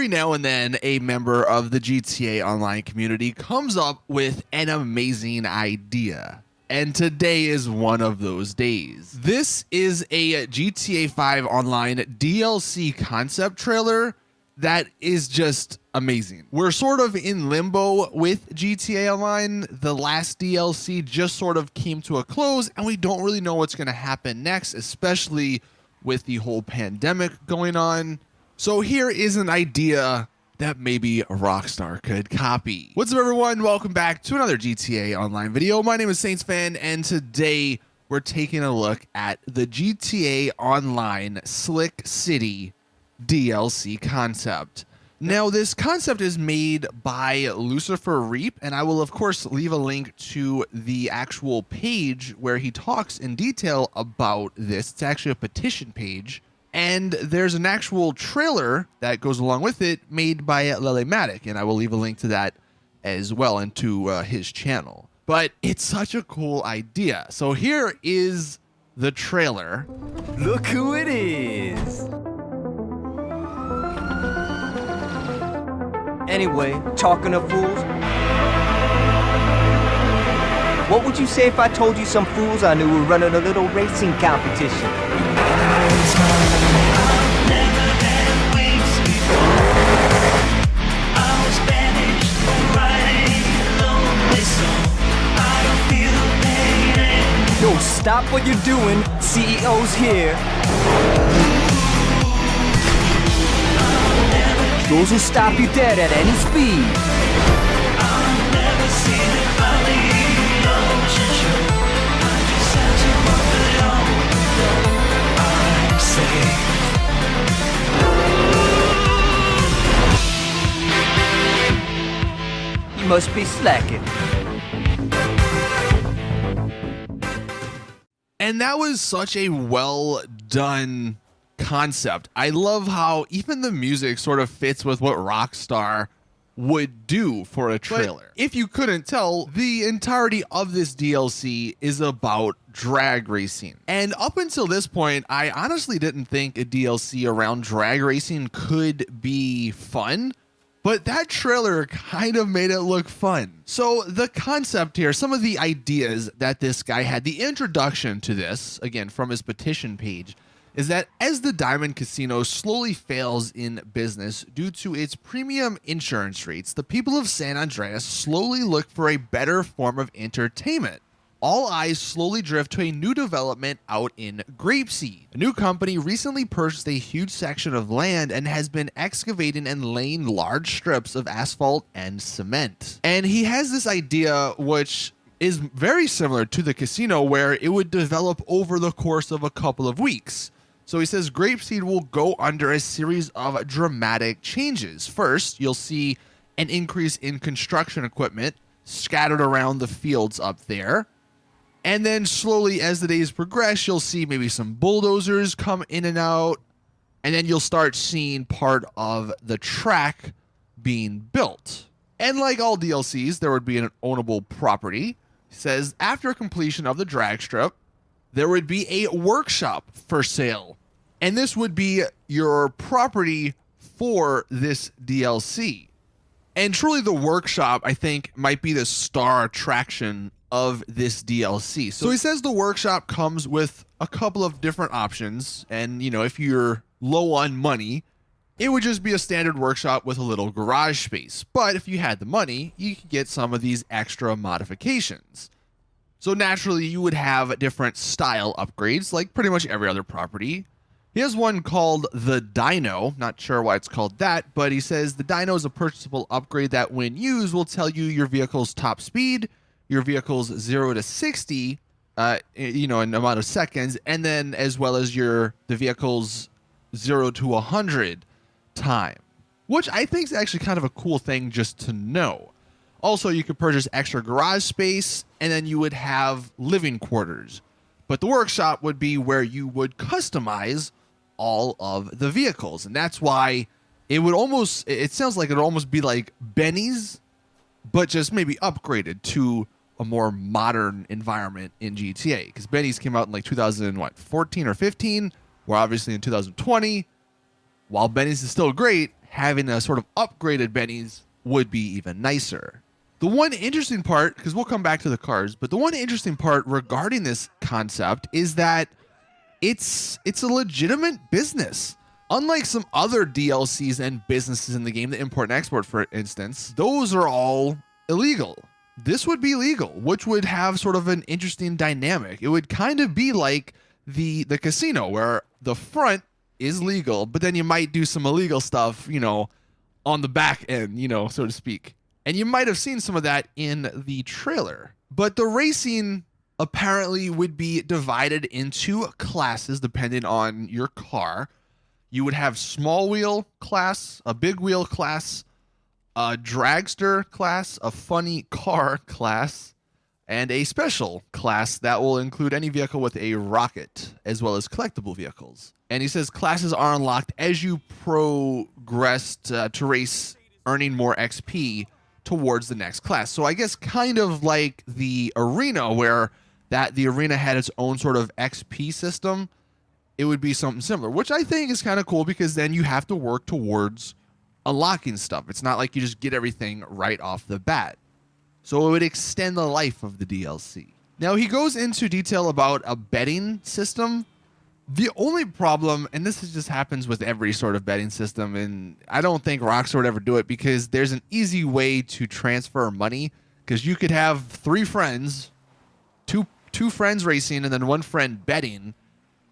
Every now and then, a member of the GTA Online community comes up with an amazing idea. And today is one of those days. This is a GTA 5 Online DLC concept trailer that is just amazing. We're sort of in limbo with GTA Online. The last DLC just sort of came to a close, and we don't really know what's going to happen next, especially with the whole pandemic going on. So here is an idea that maybe Rockstar could copy. What's up, everyone? Welcome back to another GTA Online video. My name is Saintsfan, and today we're taking a look at the GTA Online Slick City DLC concept. Now, this concept is made by Lucifer, and I will, of course, leave a link to the actual page where he talks in detail about this. It's actually a petition page. And there's an actual trailer that goes along with it made by LeleMatic, and I will leave a link to that as well and to his channel. But it's such a cool idea. So here is the trailer. Look who it is. Anyway, talking of fools, what would you say if I told you some fools I knew were running a little racing competition? Yo, stop what you're doing. CEO's here. Those will stop you dead at any speed. You must be slacking. And that was such a well done concept. I love how even the music sort of fits with what Rockstar would do for a trailer. But if you couldn't tell, the entirety of this DLC is about drag racing. And up until this point, I honestly didn't think a DLC around drag racing could be fun. But that trailer kind of made it look fun. So the concept here, some of the ideas that this guy had, the introduction to this, again, from his petition page, is that as the Diamond Casino slowly fails in business due to its premium insurance rates, the people of San Andreas slowly look for a better form of entertainment. All eyes slowly drift to a new development out in Grapeseed. A new company recently purchased a huge section of land and has been excavating and laying large strips of asphalt and cement. And he has this idea which is very similar to the casino, where it would develop over the course of a couple of weeks. So he says Grapeseed will go under a series of dramatic changes. First, you'll see an increase in construction equipment scattered around the fields up there. And then slowly, as the days progress, you'll see maybe some bulldozers come in and out. And then you'll start seeing part of the track being built. And like all DLCs, there would be an ownable property. It says, after completion of the drag strip, there would be a workshop for sale. And this would be your property for this DLC. And truly, the workshop, I think, might be the star attraction of this DLC. So he says the workshop comes with a couple of different options. And, you know, if you're low on money, it would just be a standard workshop with a little garage space. But if you had the money, you could get some of these extra modifications. So naturally, you would have different style upgrades like pretty much every other property. He has one called the Dyno. Not sure why it's called that, but he says the Dyno is a purchasable upgrade that when used will tell you your vehicle's top speed, your vehicle's 0 to 60, in amount of seconds, and then as well as the vehicle's 0 to 100 time, which I think is actually kind of a cool thing just to know. Also, you could purchase extra garage space, and then you would have living quarters. But the workshop would be where you would customize all of the vehicles, and that's why it sounds like it would almost be like Benny's, but just maybe upgraded to a more modern environment in GTA, because Benny's came out in like 2014 or 15. We're obviously in 2020. While Benny's is still great, having a sort of upgraded Benny's would be even nicer. The one interesting part, because we'll come back to the cars, but the one interesting part regarding this concept is that it's a legitimate business. Unlike some other DLCs and businesses in the game, the import and export, for instance, those are all illegal. This would be legal, which would have sort of an interesting dynamic. It would kind of be like the casino, where the front is legal, but then you might do some illegal stuff, you know, on the back end, you know, so to speak. And you might have seen some of that in the trailer. But the racing apparently would be divided into classes depending on your car. You would have small wheel class, a big wheel class, a dragster class, a funny car class, and a special class that will include any vehicle with a rocket, as well as collectible vehicles. And he says classes are unlocked as you progress to race, earning more XP towards the next class. So I guess kind of like the arena, where the arena had its own sort of XP system, it would be something similar, which I think is kind of cool, because then you have to work towards unlocking stuff. It's not like you just get everything right off the bat. So it would extend the life of the DLC. Now he goes into detail about a betting system. The only problem, and this just happens with every sort of betting system, and I don't think Rockstar would ever do it, because there's an easy way to transfer money, because you could have 3 friends, two friends racing, and then 1 friend betting,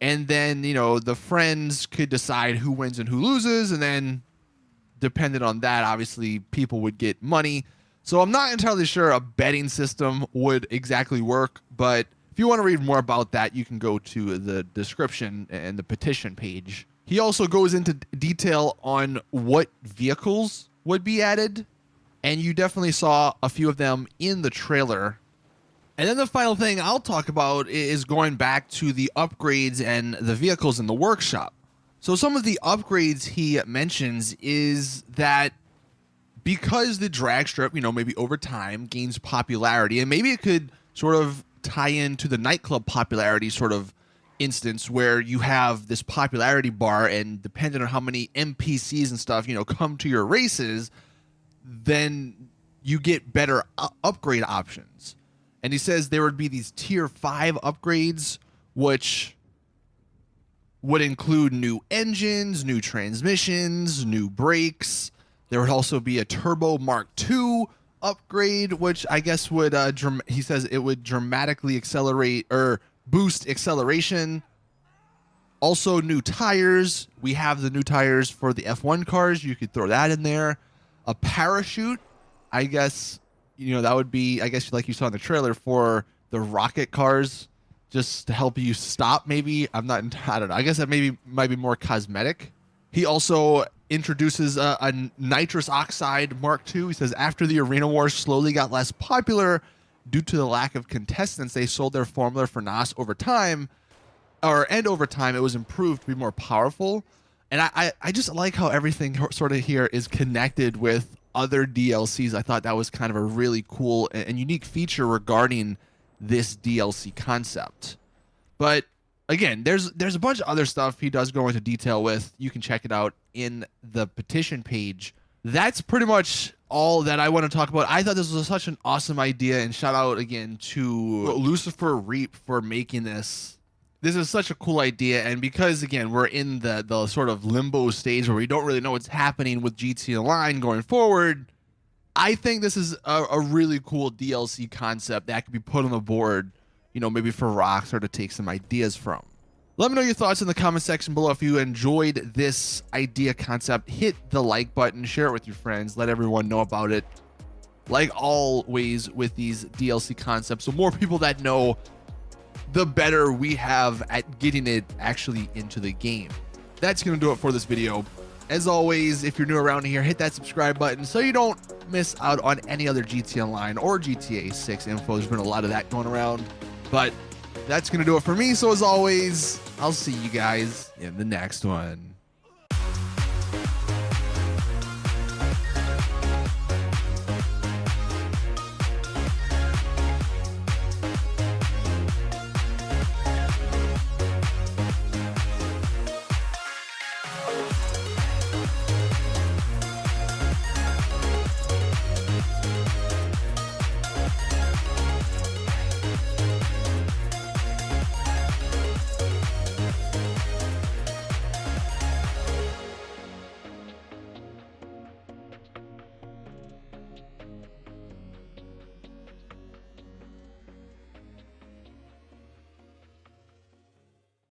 and then, you know, the friends could decide who wins and who loses, and then depending on that, obviously people would get money. So I'm not entirely sure a betting system would exactly work, but if you want to read more about that, you can go to the description and the petition page. He also goes into detail on what vehicles would be added, and you definitely saw a few of them in the trailer. And then the final thing I'll talk about is going back to the upgrades and the vehicles in the workshop. So some of the upgrades he mentions is that because the drag strip, you know, maybe over time gains popularity, and maybe it could sort of tie into the nightclub popularity sort of instance, where you have this popularity bar, and depending on how many NPCs and stuff, you know, come to your races, then you get better upgrade options. And he says there would be these tier 5 upgrades, which would include new engines, new transmissions, new brakes. There would also be a Turbo Mark II upgrade, which I guess would, he says it would dramatically accelerate or boost acceleration. Also new tires. We have the new tires for the F1 cars. You could throw that in there. A parachute. I guess, you know, that would be, I guess, like you saw in the trailer, for the rocket cars, just to help you stop, maybe. I don't know. I guess that might be more cosmetic. He also introduces a nitrous oxide Mark II. He says after the arena wars slowly got less popular due to the lack of contestants, they sold their formula for NOS over time, and over time it was improved to be more powerful. And I just like how everything sort of here is connected with other DLCs. I thought that was kind of a really cool and unique feature regarding this DLC concept. But again, there's a bunch of other stuff he does go into detail with. You can check it out in the petition page. That's pretty much all that I want to talk about. I thought this was such an awesome idea, and shout out again to Lucifer Reap for making this. This is such a cool idea, and because again we're in the sort of limbo stage where we don't really know what's happening with GT Online going forward, I think this is a really cool DLC concept that could be put on the board, you know, maybe for Rockstar to take some ideas from. Let me know your thoughts in the comment section below. If you enjoyed this idea concept, hit the like button, share it with your friends, let everyone know about it. Like always with these DLC concepts, the more people that know, the better we have at getting it actually into the game. That's going to do it for this video. As always, if you're new around here, hit that subscribe button so you don't miss out on any other GTA Online or GTA 6 info. There's been a lot of that going around. But that's going to do it for me. So as always, I'll see you guys in the next one.